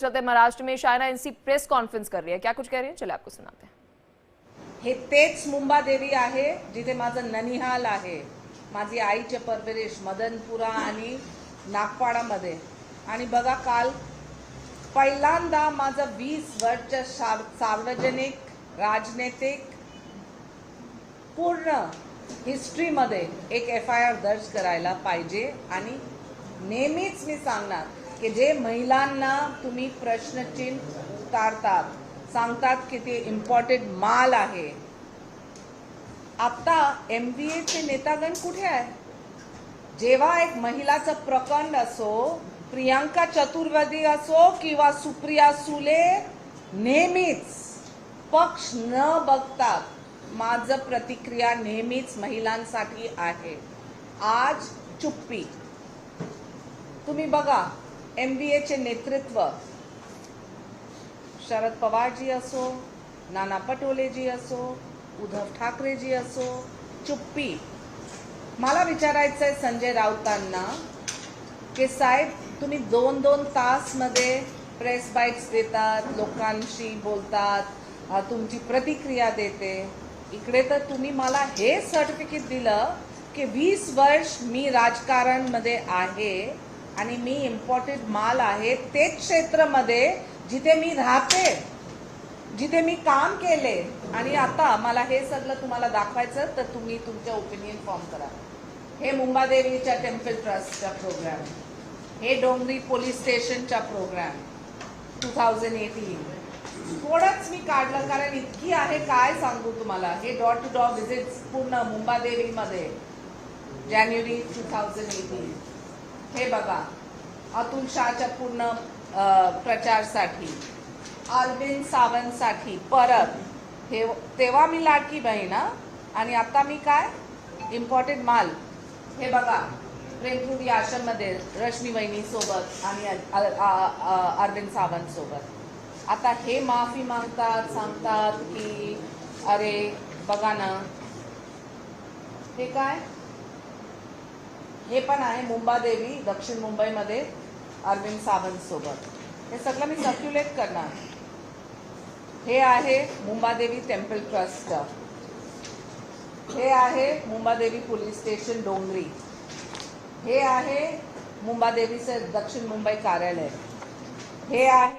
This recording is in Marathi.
चलते महाराष्ट्र में शायना एनसी प्रेस कॉन्फ्रेंस कर रही है, क्या कुछ कह रही है, चले आपको सुनाते हैं। हे तेच मुंबादेवी आहे जिथे माझं ननिहाल आहे, माझी आईचे परवरिश मदनपुरा आणि नागपाडामध्ये। आणि बघा काल पहिल्यांदा माझं 20 वर्ष सार्वजनिक राजनैतिक पूर्ण हिस्ट्रीमध्ये एक FIR दर्ज करायला पाहिजे। आणि नेहमीच मी सांगणार की जे महिलांना तुम्ही प्रश्नचिन्ह उतारतात, सांगतात की ते इम्पॉर्टंट माल आहे, आता MBA चे नेतागण कुठे आहे? जेव्हा एक महिलाचं प्रकरण असो, प्रियांका चतुर्वेदी असो किंवा सुप्रिया सुले, नेहमीच पक्ष न बघता माझं प्रतिक्रिया नेहमीच महिलांसाठी आहे। आज चुप्पी तुम्ही बघा, MBA चे नेतृत्व शरद पवारजी असो, नाना पटोलेजी असो, उद्धव ठाकरेजी असो, चुप्पी। मला विचारायचं आहे संजय राऊतांना की साहेब तुम्ही 2-2 तास मध्ये प्रेस बाईट्स देतात, लोकांशी बोलतात, तुमची प्रतिक्रिया देते। इकडे तर तुम्ही मला हे सर्टिफिकेट दिलं की 20 वर्ष मी राजकारणमध्ये आहे आणि मी इम्पॉर्टंट माल आहे तेच क्षेत्रामध्ये जिथे मी राहते, जिथे मी काम केले। आणि आता मला हे सगळं तुम्हाला दाखवायचं तर तुम्ही तुमचे ओपिनियन फॉर्म करा। हे मुंबादेवीच्या टेम्पल ट्रस्टचा प्रोग्राम, हे डोंगरी पोलीस स्टेशनचा प्रोग्राम 2018 थोडंच मी काढलं कारण इतकी आहे काय सांगू तुम्हाला। हे डॉर टू डॉर व्हिजिट्स पूर्ण मुंबादेवीमध्ये जानेवारी 2018। हे बघा अतुल शाहच्या पूर्ण प्रचारसाठी, अरविंद सावंतसाठी परत, हे तेव्हा मी लाडकी बहीण आणि आता मी काय इम्पॉर्टंट माल। हे बघा प्रेमपुरी आश्रममध्ये रश्मी वहिनी सोबत आणि अरविंद सावंत सोबत। आता हे माफी मागतात, सांगतात की अरे बघा ना, हे काय, हे पण आहे मुंबादेवी दक्षिण मुंबईमध्ये अरविंद सावंत सोबत। हे सगळं मी सर्क्युलेट करणार। हे आहे मुंबादेवी टेम्पल ट्रस्ट, हे आहे मुंबादेवी पोलीस स्टेशन डोंगरी, हे आहे मुंबादेवीचे दक्षिण मुंबई कार्यालय, हे आहे